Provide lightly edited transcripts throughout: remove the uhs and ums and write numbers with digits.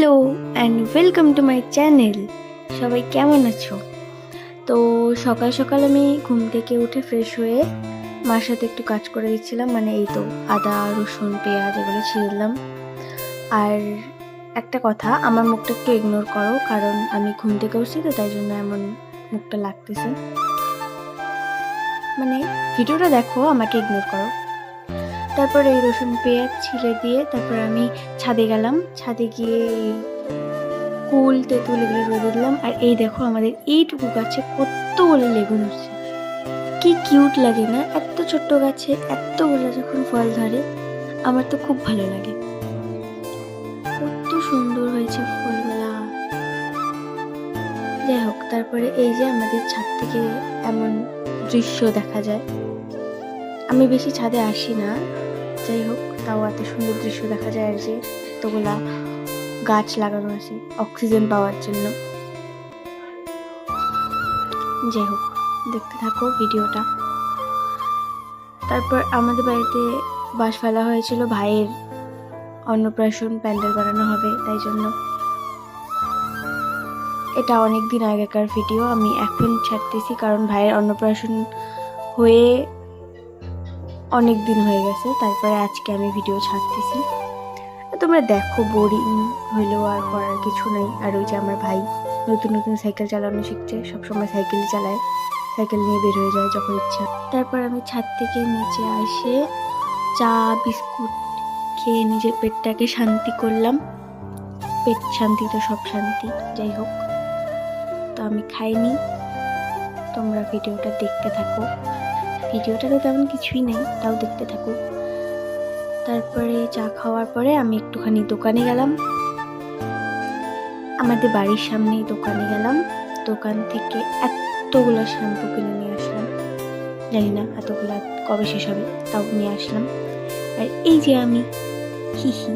Hello and welcome to my channel. সবাই কেমন আছো? তো সকাল সকাল আমি ঘুম থেকে উঠে ফ্রেশ হয়ে মার সাথে একটু কাজ করে দিচ্ছিলাম, মানে এই তো আদা রসুন পেঁয়াজ এগুলো ছিঁড়ে দিলাম। আর একটা কথা, আমার মুখটা একটু ইগনোর করো, কারণ আমি ঘুম থেকে উঠছি তো তাই জন্য এমন মুখটা লাগতেছে। মানে ভিডিওটা দেখো, আমাকে ইগনোর করো। তারপর এই রসুন পেঁয়াজ ছিলে দিয়ে তারপর আমি ছাদে গেলাম। ছাদে গিয়ে কুল তেঁতুল এগুলো রোদে দিলাম। আর এই দেখো আমাদের এইটুকু গাছে কতগুলো লেবু ধরছে, কি কিউট লাগে না? এত ছোট্ট গাছে এতগুলো যখন ফল ধরে আমার তো খুব ভালো লাগে। কত সুন্দর হয়েছে ফলগুলা। যাই হোক, তারপরে এই যে আমাদের ছাদ থেকে এমন দৃশ্য দেখা যায়। আমি বেশি ছাদে আসি না, যাই হোক তাও এত সুন্দর দৃশ্য দেখা যায়। আর যে এতগুলা গাছ লাগানো আছে অক্সিজেন পাওয়ার জন্য। যাই হোক, দেখতে থাকো ভিডিওটা। তারপর আমাদের বাড়িতে বাঁশ ফেলা হয়েছিল, ভাইয়ের অন্নপ্রাশন প্যান্ডেল বানানো হবে, তাই জন্য। এটা অনেক দিন আগেকার ভিডিও, আমি এখন ছাড়তেছি কারণ ভাইয়ের অন্নপ্রাশন হয়ে অনেক দিন হয়ে গেছে। তারপরে আজকে আমি ভিডিও ছাড়তেছি, তোমরা দেখো। বোরিং হইলেও আর করার কিছু নেই। আর ওই যে আমার ভাই নতুন নতুন সাইকেল চালানো শিখছে, সবসময় সাইকেলই চালায়, সাইকেল নিয়ে বের হয়ে যায় যখন ইচ্ছা। তারপর আমি ছাদ থেকে নিচে এসে চা বিস্কুট খেয়ে নিজের পেটটাকে শান্তি করলাম। পেট শান্তি তো সব শান্তি। যাই হোক, তো আমি খাইনি, তোমরা ভিডিওটা দেখতে থাকো। ভিডিওটা তো তেমন কিছুই নেই, তাও দেখতে থাকো। তারপরে চা খাওয়ার পরে আমি একটুখানি দোকানে গেলাম, আমাদের বাড়ির সামনেই দোকানে গেলাম। দোকান থেকে এতগুলো শ্যাম্পু কিনে নিয়ে আসলাম, জানি না এতগুলো কবে শেষ হবে, তাও নিয়ে আসলাম। আর এই যে আমি হিহি।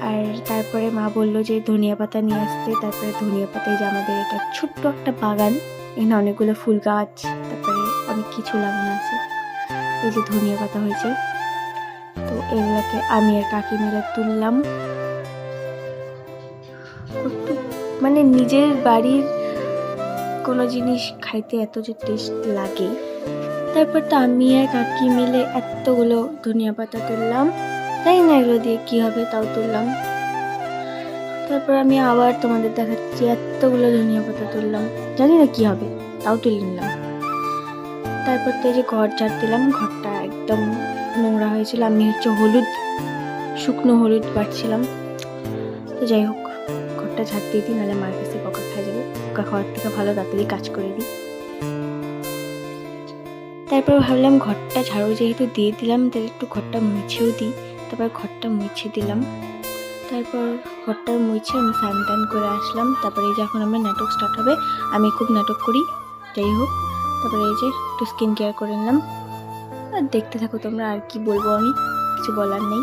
আর তারপরে মা বললো যে ধনিয়া পাতা নিয়ে আসতে। তারপরে ধনিয়া পাতায় যে আমাদের এটা ছোট্ট একটা বাগান, এখানে অনেকগুলো ফুল গাছ, তারপরে অনেক কিছু লাগানো আছে। এই যে ধনিয়া পাতা হয়েছে, তো এগুলোকে আমি আর কাকি মিলে তুললাম। মানে নিজের বাড়ির কোনো জিনিস খাইতে এত যে টেস্ট লাগে। তারপর তো আমি আর কাকি মিলে এতগুলো ধনিয়া পাতা তুললাম, তাই না এগুলো দিয়ে কি হবে, তাও তুললাম। তারপর আমি আবার তোমাদের দেখাচ্ছি, এতগুলো ধনিয়া পাতা তুললাম, জানি না কি হবে, তাও তুলে নিলাম। তারপর তো এই যে ঘর ঝাড় দিলাম, ঘরটা একদম নোংরা হয়েছিল। আমি শুকনো হলুদ বাটছিলাম। তো যাই হোক, ঘরটা ঝাড় দিয়ে দিই, নাহলে মার কাছে বকা খাই যাবো। বকা খাওয়ার থেকে ভালো তাড়াতাড়ি কাজ করে দিই। তারপর ভাবলাম ঘরটা ঝাড়ু যেহেতু দিয়ে দিলাম, তাহলে একটু ঘরটা মুছেও দিই। তারপর ঘরটা মুছে দিলাম। তারপর ঘরটা মুছে আমি স্নান টান করে আসলাম। তারপরে এই যে এখন আমার নাটক স্টার্ট হবে, আমি খুব নাটক করি। যাই হোক, তারপরে এই যে একটু স্কিন কেয়ার করে নিলাম। আর দেখতে থাকো তোমরা, আর কি বলবো, আমি কিছু বলার নেই।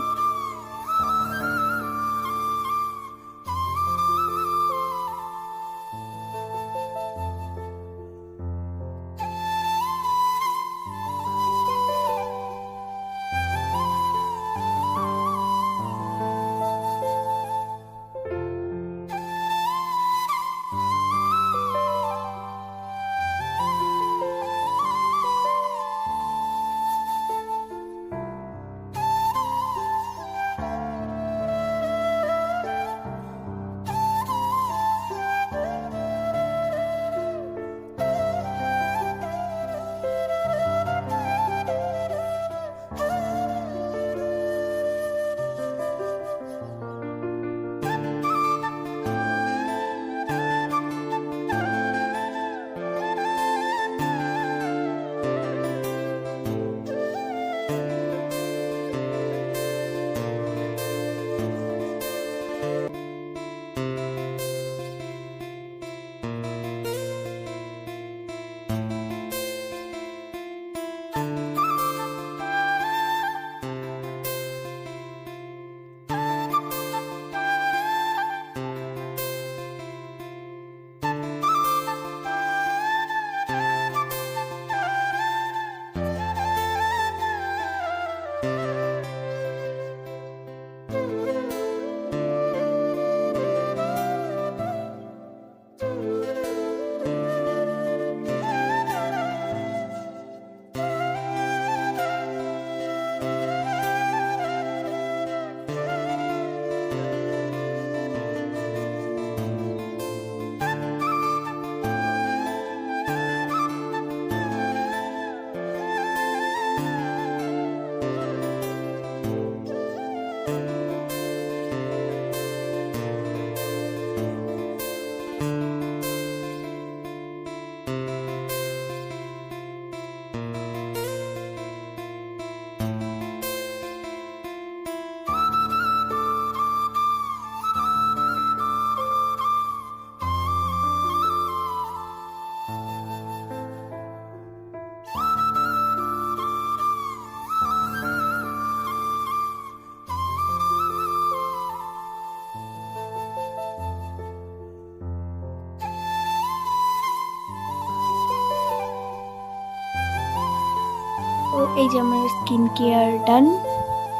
এই যে আমার স্কিন কেয়ার ডান।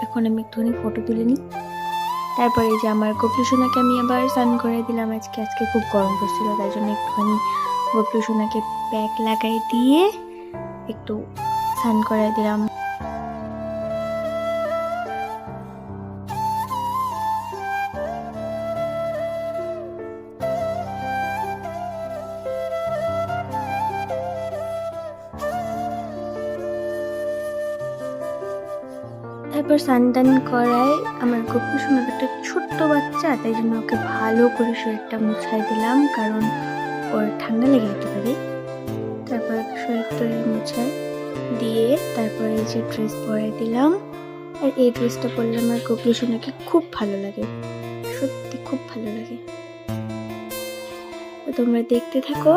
এখন আমি একটুখানি ফটো তুলে নিই। তারপরে এই যে আমার গপলু সোনাকে আমি আবার স্নান করে দিলাম। আজকে খুব গরম পড়ছিল, তাই জন্য একটুখানি গপলু সোনাকে প্যাক লাগাই দিয়ে একটু স্নান করাই দিলাম। তারপর স্নান করায় আমার গপলু সোনার একটা ছোট্ট বাচ্চা, তাই জন্য ওকে ভালো করে শরীরটা মুছাই দিলাম, কারণ ওর ঠান্ডা লেগে যেতে পারে। তারপর শরীরটা মুছাই দিয়ে তারপরে এই যে ড্রেস পরে দিলাম। আর এই ড্রেসটা পরলে আমার গপলু সোনাকে খুব ভালো লাগে, সত্যি খুব ভালো লাগে। তো তোমরা দেখতে থাকো।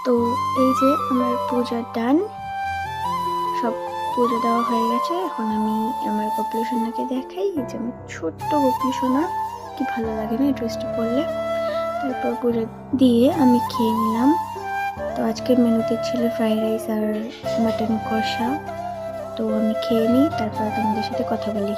তো এই যে আমার পূজা ডান, সব পুজো দেওয়া হয়ে গেছে। এখন আমি আমার গপলু সোনাকে দেখাই। এই যে আমার ছোট্ট গপলু সোনা, কি ভালো লাগে না এই ড্রেসটা পরলে। তারপর পুজো দিয়ে আমি খেয়ে নিলাম। তো আজকের মেনুতে ছিল ফ্রাইড রাইস আর মাটন কষা। তো আমি খেয়ে নিই, তারপর তোমাদের সাথে কথা বলি।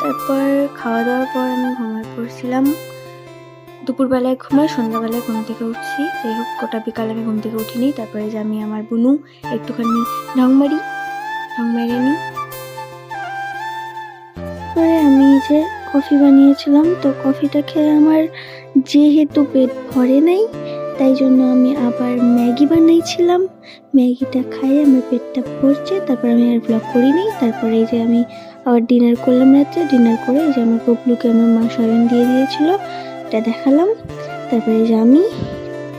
তারপর খাওয়া দাওয়ার পর আমি ঘুমায় পড়ছিলাম। দুপুরবেলায় ঘুমাই, সন্ধ্যাবেলায় ঘুম থেকে উঠছি। যাই হোক, গোটা বিকাল আমি ঘুম থেকে উঠিনি। তারপরে যে আমি আমার বুনু একটুখানি ঢং মেরে নিই। তারপরে আমি যে কফি বানিয়েছিলাম, তো কফিটা খেয়ে আমার যেহেতু পেট ভরে নাই, তাই জন্য আমি আবার ম্যাগি বানাইছিলাম। ম্যাগিটা খাইয়ে আমার পেটটা ভরছে, তারপর আমি আর ব্লগ করিনি। তারপরে এই যে আমি আবার ডিনার করলাম রাত্রে। ডিনার করে এই যে আমার গপলুকে আমার মা সয়াবিন দিয়ে দিয়েছিল, এটা দেখালাম। তারপরে এই যে আমি,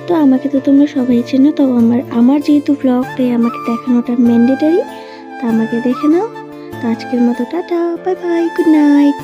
তো আমাকে তো তোমরা সবাই চেনো, তো আমার যেহেতু ব্লগ, তাই আমাকে দেখানোটা ম্যান্ডেটারি, তা আমাকে দেখে নাও। তো আজকের মতো tata, bye bye, good night.